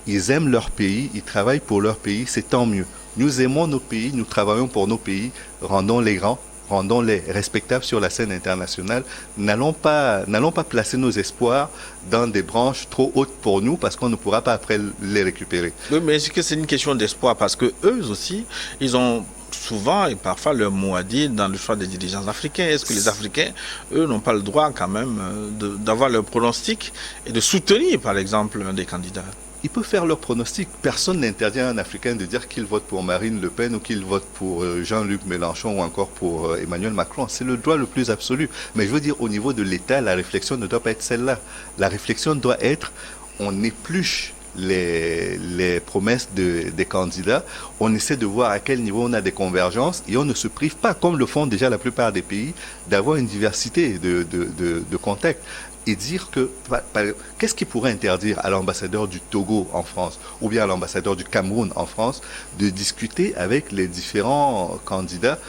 Ils aiment leur pays, ils travaillent pour leur pays, c'est tant mieux. Nous aimons nos pays, nous travaillons pour nos pays, rendons-les grands, rendons-les respectables sur la scène internationale. N'allons pas placer nos espoirs dans des branches trop hautes pour nous parce qu'on ne pourra pas après les récupérer. Oui, mais est-ce que c'est une question d'espoir? Parce que eux aussi, ils ont souvent et parfois leur mot à dire dans le choix des dirigeants africains. Est-ce que les Africains, eux, n'ont pas le droit quand même d'avoir leur pronostic et de soutenir, par exemple, un des candidats? ils peuvent faire leur pronostic. Personne n'interdit à un Africain de dire qu'il vote pour Marine Le Pen ou qu'il vote pour Jean-Luc Mélenchon ou encore pour Emmanuel Macron. C'est le droit le plus absolu. Mais je veux dire, au niveau de l'État, la réflexion ne doit pas être celle-là. La réflexion doit être, on épluche les promesses des candidats, on essaie de voir à quel niveau on a des convergences et on ne se prive pas, comme le font déjà la plupart des pays, d'avoir une diversité de contextes. Et dire que, qu'est-ce qui pourrait interdire à l'ambassadeur du Togo en France ou bien à l'ambassadeur du Cameroun en France de discuter avec les différents candidats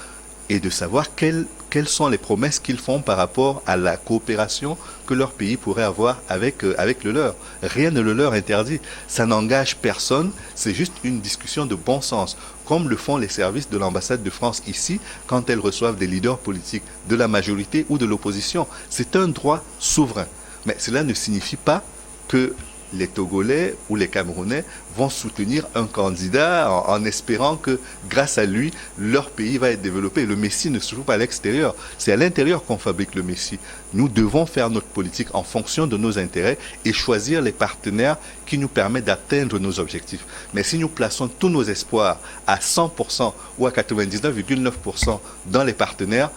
et de savoir quelles sont les promesses qu'ils font par rapport à la coopération que leur pays pourrait avoir avec le leur. Rien ne le leur interdit. Ça n'engage personne, c'est juste une discussion de bon sens, comme le font les services de l'ambassade de France ici quand elles reçoivent des leaders politiques de la majorité ou de l'opposition. C'est un droit souverain. Mais cela ne signifie pas que les Togolais ou les Camerounais vont soutenir un candidat en espérant que grâce à lui, leur pays va être développé. Le Messie ne se trouve pas à l'extérieur. C'est à l'intérieur qu'on fabrique le Messie. Nous devons faire notre politique en fonction de nos intérêts et choisir les partenaires qui nous permettent d'atteindre nos objectifs. Mais si nous plaçons tous nos espoirs à 100% ou à 99,9% dans les partenaires,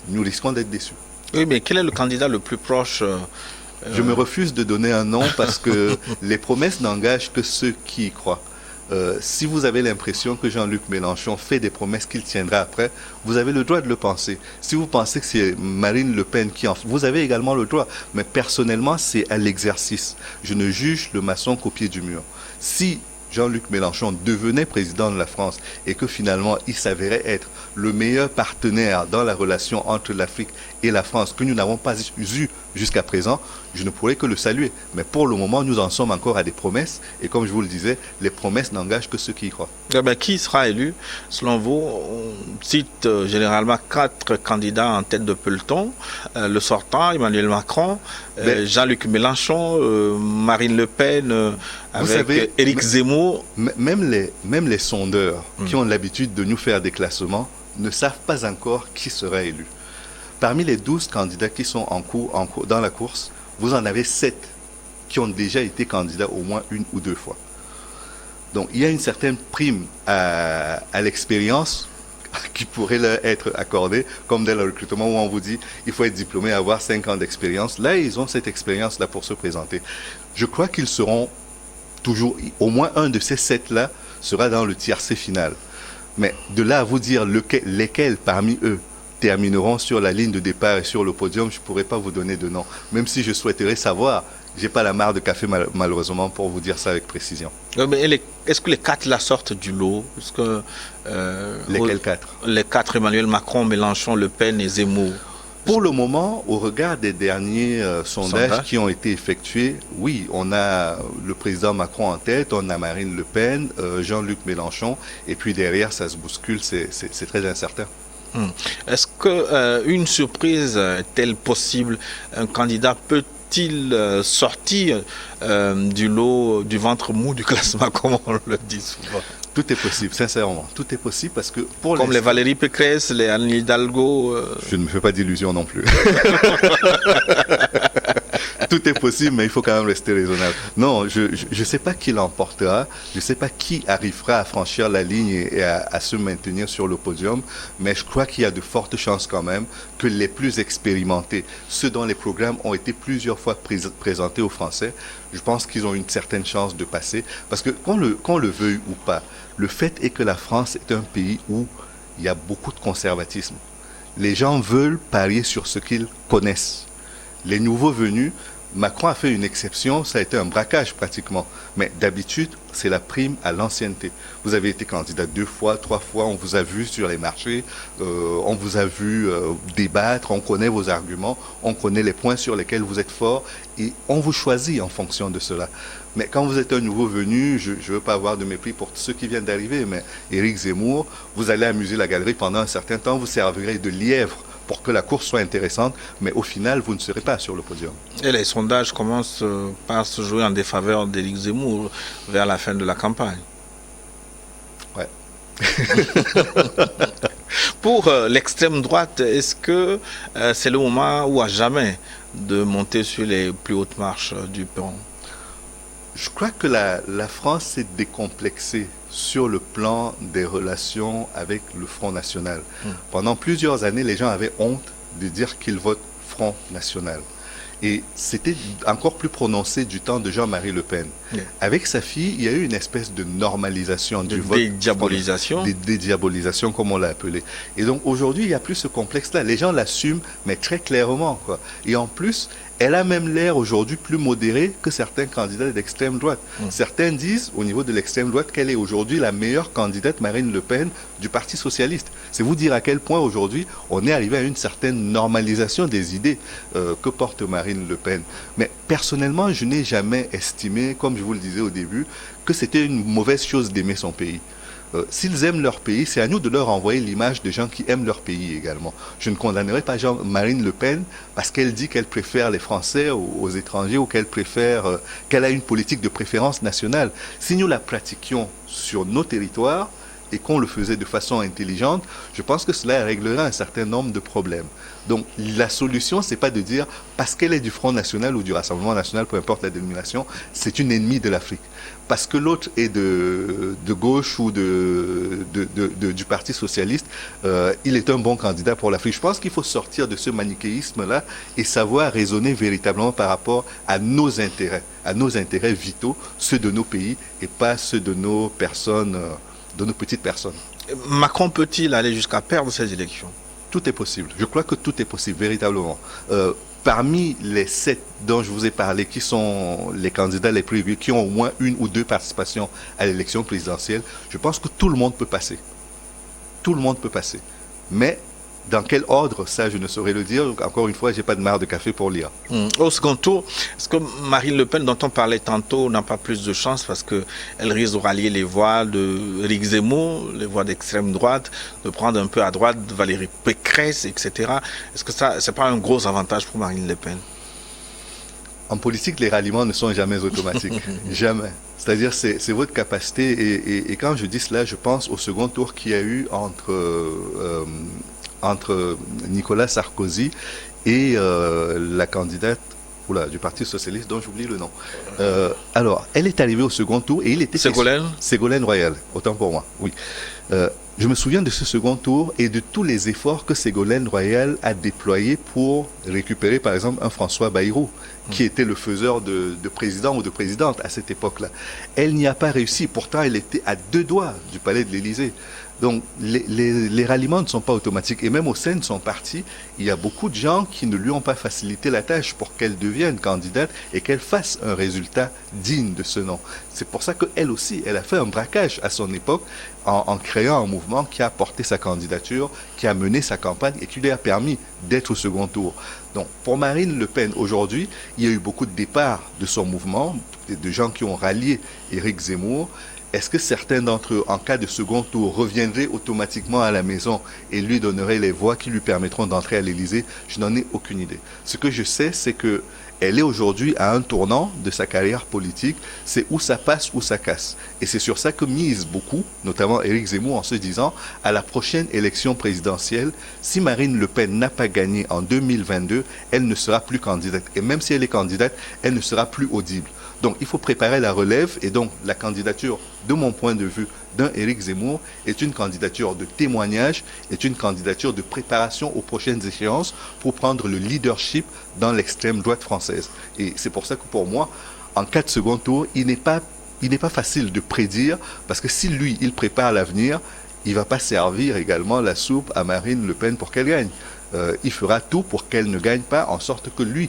nous risquons d'être déçus. Oui, mais quel est le candidat le plus proche Je me refuse de donner un nom parce que les promesses n'engagent que ceux qui y croient. Si vous avez l'impression que Jean-Luc Mélenchon fait des promesses qu'il tiendra après, vous avez le droit de le penser. Si vous pensez que c'est Marine Le Pen qui en fait, vous avez également le droit. Mais personnellement, c'est à l'exercice. Je ne juge le maçon qu'au pied du mur. Si Jean-Luc Mélenchon devenait président de la France et que finalement il s'avérait être le meilleur partenaire dans la relation entre l'Afrique et la France que nous n'avons pas eu jusqu'à présent, je ne pourrais que le saluer. Mais pour le moment, nous en sommes encore à des promesses et comme je vous le disais, les promesses n'engagent que ceux qui y croient. Qui sera élu? Selon vous, on cite généralement 4 candidats en tête de peloton. Le sortant, Emmanuel Macron, Jean-Luc Mélenchon, Marine Le Pen, avec Éric Zemmour. Même les sondeurs qui ont l'habitude de nous faire des classements ne savent pas encore qui sera élu. Parmi les 12 candidats qui sont en cours dans la course, vous en avez 7 qui ont déjà été candidats au moins 1 ou 2 fois. Donc il y a une certaine prime à l'expérience qui pourrait leur être accordée, comme dans le recrutement où on vous dit il faut être diplômé, avoir 5 ans d'expérience. Là, ils ont cette expérience-là pour se présenter. Je crois qu'ils seront toujours, au moins un de ces 7-là sera dans le tiercé final. Mais de là à vous dire lesquels parmi eux termineront sur la ligne de départ et sur le podium, je ne pourrais pas vous donner de nom. Même si je souhaiterais savoir, je n'ai pas la mare de café malheureusement pour vous dire ça avec précision. Est-ce que les 4 là sortent du lot? Lesquels 4? Les 4, Emmanuel Macron, Mélenchon, Le Pen et Zemmour. Pour le moment, au regard des derniers sondages qui ont été effectués, oui, on a le président Macron en tête, on a Marine Le Pen, Jean-Luc Mélenchon, et puis derrière, ça se bouscule, c'est très incertain. Est-ce qu'une surprise est-elle possible? Un candidat peut-il sortir du lot, du ventre mou du classement, comme on le dit souvent? Tout est possible, sincèrement. Tout est possible parce que comme les Valérie Pécresse, les Anne Hidalgo. Je ne me fais pas d'illusions non plus. Tout est possible, mais il faut quand même rester raisonnable. Non, je ne sais pas qui l'emportera. Je ne sais pas qui arrivera à franchir la ligne et à se maintenir sur le podium. Mais je crois qu'il y a de fortes chances quand même que les plus expérimentés, ceux dont les programmes ont été plusieurs fois présentés aux Français, je pense qu'ils ont une certaine chance de passer. Parce que qu'on le veuille ou pas, le fait est que la France est un pays où il y a beaucoup de conservatisme. Les gens veulent parier sur ce qu'ils connaissent. Les nouveaux venus, Macron a fait une exception, ça a été un braquage pratiquement. Mais d'habitude, c'est la prime à l'ancienneté. Vous avez été candidat 2 fois, 3 fois, on vous a vu sur les marchés, on vous a vu débattre, on connaît vos arguments, on connaît les points sur lesquels vous êtes fort et on vous choisit en fonction de cela. Mais quand vous êtes un nouveau venu, je ne veux pas avoir de mépris pour ceux qui viennent d'arriver, mais Éric Zemmour, vous allez amuser la galerie pendant un certain temps, vous servirez de lièvre pour que la course soit intéressante, mais au final, vous ne serez pas sur le podium. Et les sondages commencent par se jouer en défaveur d'Éric Zemmour vers la fin de la campagne. Ouais. Pour l'extrême droite, est-ce que c'est le moment ou à jamais de monter sur les plus hautes marches du perron? Je crois que la France s'est décomplexée sur le plan des relations avec le Front National. Pendant plusieurs années, les gens avaient honte de dire qu'ils votent Front National. Et c'était encore plus prononcé du temps de Jean-Marie Le Pen. Oui. Avec sa fille, il y a eu une espèce de normalisation du vote. Dédiabolisation. Dédiabolisation, comme on l'a appelé. Et donc aujourd'hui, il n'y a plus ce complexe-là. Les gens l'assument, mais très clairement, quoi. Et en plus, elle a même l'air aujourd'hui plus modérée que certains candidats d'extrême droite. Certains disent, au niveau de l'extrême droite, qu'elle est aujourd'hui la meilleure candidate, Marine Le Pen, du Parti socialiste. C'est vous dire à quel point aujourd'hui on est arrivé à une certaine normalisation des idées que porte Marine Le Pen. Mais personnellement, je n'ai jamais estimé, comme je vous le disais au début, que c'était une mauvaise chose d'aimer son pays. S'ils aiment leur pays, c'est à nous de leur envoyer l'image de gens qui aiment leur pays également. Je ne condamnerai pas Marine Le Pen parce qu'elle dit qu'elle préfère les Français aux étrangers ou qu'elle a une politique de préférence nationale. Si nous la pratiquions sur nos territoires et qu'on le faisait de façon intelligente, je pense que cela réglerait un certain nombre de problèmes. Donc la solution, c'est pas de dire parce qu'elle est du Front National ou du Rassemblement National, peu importe la dénomination, c'est une ennemie de l'Afrique. Parce que l'autre est de gauche ou du Parti Socialiste, il est un bon candidat pour l'Afrique. Je pense qu'il faut sortir de ce manichéisme-là et savoir raisonner véritablement par rapport à nos intérêts vitaux, ceux de nos pays et pas ceux de nos personnes, de nos petites personnes. Macron peut-il aller jusqu'à perdre ces élections? Tout est possible. Je crois que tout est possible, véritablement. Parmi les 7 dont je vous ai parlé, qui sont les candidats les plus vieux, qui ont au moins 1 ou 2 participations à l'élection présidentielle, je pense que tout le monde peut passer. Tout le monde peut passer. Mais dans quel ordre, ça je ne saurais le dire. Encore une fois, je n'ai pas de marre de café pour lire. Au second tour, est-ce que Marine Le Pen, dont on parlait tantôt, n'a pas plus de chance parce qu'elle risque de rallier les voix de Éric Zemmour, les voix d'extrême droite, de prendre un peu à droite Valérie Pécresse, etc. Est-ce que ça, c'est pas un gros avantage pour Marine Le Pen? En politique, les ralliements ne sont jamais automatiques. Jamais. C'est-à-dire, c'est votre capacité. Et quand je dis cela, je pense au second tour qu'il y a eu entre Nicolas Sarkozy et la candidate du Parti Socialiste, dont j'oublie le nom. Alors, elle est arrivée au second tour et il était... Ségolène Royal, autant pour moi, oui. Je me souviens de ce second tour et de tous les efforts que Ségolène Royal a déployés pour récupérer, par exemple, un François Bayrou, qui était le faiseur de président ou de présidente à cette époque-là. Elle n'y a pas réussi. Pourtant, elle était à 2 doigts du palais de l'Élysée. Donc, les ralliements ne sont pas automatiques. Et même au sein de son parti, il y a beaucoup de gens qui ne lui ont pas facilité la tâche pour qu'elle devienne candidate et qu'elle fasse un résultat digne de ce nom. C'est pour ça qu'elle aussi, elle a fait un braquage à son époque en créant un mouvement qui a porté sa candidature, qui a mené sa campagne et qui lui a permis d'être au second tour. Donc, pour Marine Le Pen, aujourd'hui, il y a eu beaucoup de départs de son mouvement, de gens qui ont rallié Éric Zemmour. Est-ce que certains d'entre eux, en cas de second tour, reviendraient automatiquement à la maison et lui donneraient les voix qui lui permettront d'entrer à l'Élysée? Je n'en ai aucune idée. Ce que je sais, c'est que elle est aujourd'hui à un tournant de sa carrière politique. C'est où ça passe, où ça casse. Et c'est sur ça que mise beaucoup, notamment Éric Zemmour, en se disant, à la prochaine élection présidentielle, si Marine Le Pen n'a pas gagné en 2022, elle ne sera plus candidate. Et même si elle est candidate, elle ne sera plus audible. Donc, il faut préparer la relève et donc la candidature, de mon point de vue, d'un Éric Zemmour est une candidature de témoignage, est une candidature de préparation aux prochaines échéances pour prendre le leadership dans l'extrême droite française. Et c'est pour ça que pour moi, en cas de second tour, il n'est pas facile de prédire parce que si lui, il prépare l'avenir, il ne va pas servir également la soupe à Marine Le Pen pour qu'elle gagne. Il fera tout pour qu'elle ne gagne pas en sorte que lui,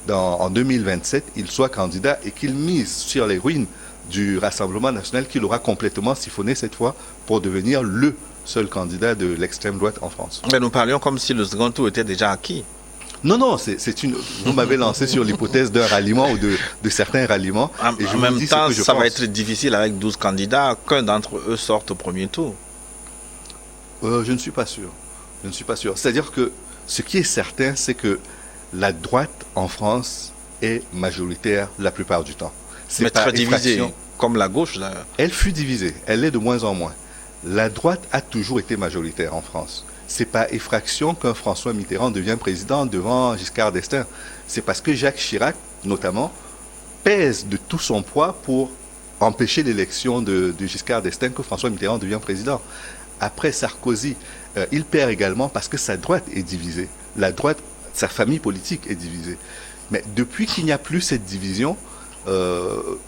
en 2027, il soit candidat et qu'il mise sur les ruines du Rassemblement national qu'il aura complètement siphonné cette fois pour devenir le seul candidat de l'extrême droite en France. Mais nous parlions comme si le second tour était déjà acquis. Non, vous m'avez lancé sur l'hypothèse d'un ralliement ou de certains ralliements. Et en même temps, ça va être difficile avec 12 candidats, qu'un d'entre eux sorte au premier tour. Je ne suis pas sûr. Je ne suis pas sûr. C'est-à-dire que ce qui est certain, c'est que la droite en France est majoritaire la plupart du temps. Mais très divisée, comme la gauche. Elle fut divisée, elle l'est de moins en moins. La droite a toujours été majoritaire en France. C'est pas effraction qu'un François Mitterrand devient président devant Giscard d'Estaing. C'est parce que Jacques Chirac, notamment, pèse de tout son poids pour empêcher l'élection de Giscard d'Estaing, que François Mitterrand devient président. Après Sarkozy, il perd également parce que sa droite est divisée. La droite, sa famille politique est divisée. Mais depuis qu'il n'y a plus cette division,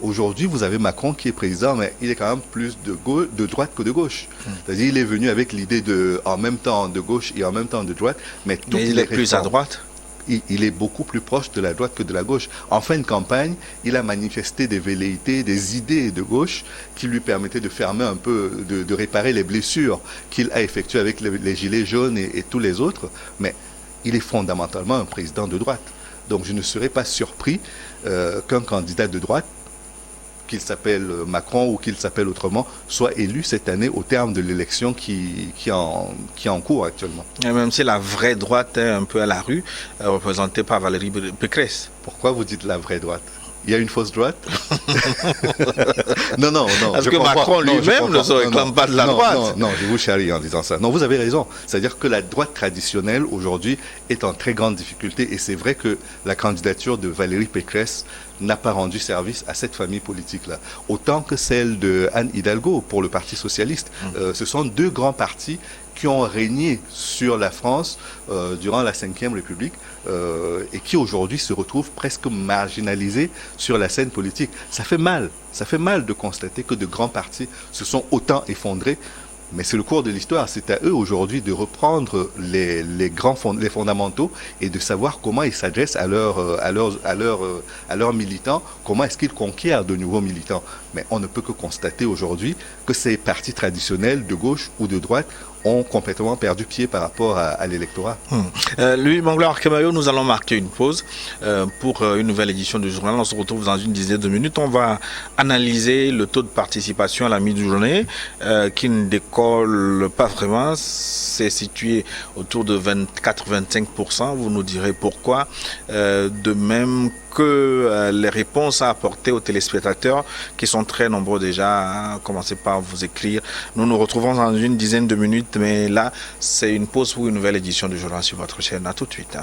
aujourd'hui, vous avez Macron qui est président, mais il est quand même plus de droite que de gauche. C'est-à-dire, il est venu avec l'idée de, en même temps de gauche et en même temps de droite, mais il est plus à droite. Il est beaucoup plus proche de la droite que de la gauche. En fin de campagne, il a manifesté des velléités, des idées de gauche qui lui permettaient de fermer un peu, de réparer les blessures qu'il a effectuées avec les gilets jaunes et tous les autres. Mais il est fondamentalement un président de droite. Donc je ne serais pas surpris qu'un candidat de droite, qu'il s'appelle Macron ou qu'il s'appelle autrement, soit élu cette année au terme de l'élection qui est en cours actuellement. Et même si la vraie droite est un peu à la rue, représentée par Valérie Pécresse. Pourquoi vous dites la vraie droite ? Il y a une fausse droite? Non. Parce que Macron lui-même ne se réclame pas de la droite. Non, je vous charrie en disant ça. Non, vous avez raison. C'est-à-dire que la droite traditionnelle, aujourd'hui, est en très grande difficulté. Et c'est vrai que la candidature de Valérie Pécresse n'a pas rendu service à cette famille politique-là. Autant que celle de Anne Hidalgo pour le Parti socialiste. Ce sont deux grands partis qui ont régné sur la France durant la Ve République et qui aujourd'hui se retrouvent presque marginalisés sur la scène politique. Ça fait mal de constater que de grands partis se sont autant effondrés. Mais c'est le cours de l'histoire, c'est à eux aujourd'hui de reprendre les fondamentaux et de savoir comment ils s'adressent à leurs militants, comment est-ce qu'ils conquièrent de nouveaux militants. Mais on ne peut que constater aujourd'hui que ces partis traditionnels de gauche ou de droite ont complètement perdu pied par rapport à l'électorat. Louis Mangloire-Kemayo, nous allons marquer une pause pour une nouvelle édition du journal. On se retrouve dans une dizaine de minutes. On va analyser le taux de participation à la mi-journée qui ne décolle pas vraiment. C'est situé autour de 24-25%. Vous nous direz pourquoi. De même que les réponses à apporter aux téléspectateurs qui sont très nombreux déjà, commencez par vous écrire. Nous nous retrouvons dans une dizaine de minutes, mais là, c'est une pause pour une nouvelle édition du journal sur votre chaîne. À tout de suite.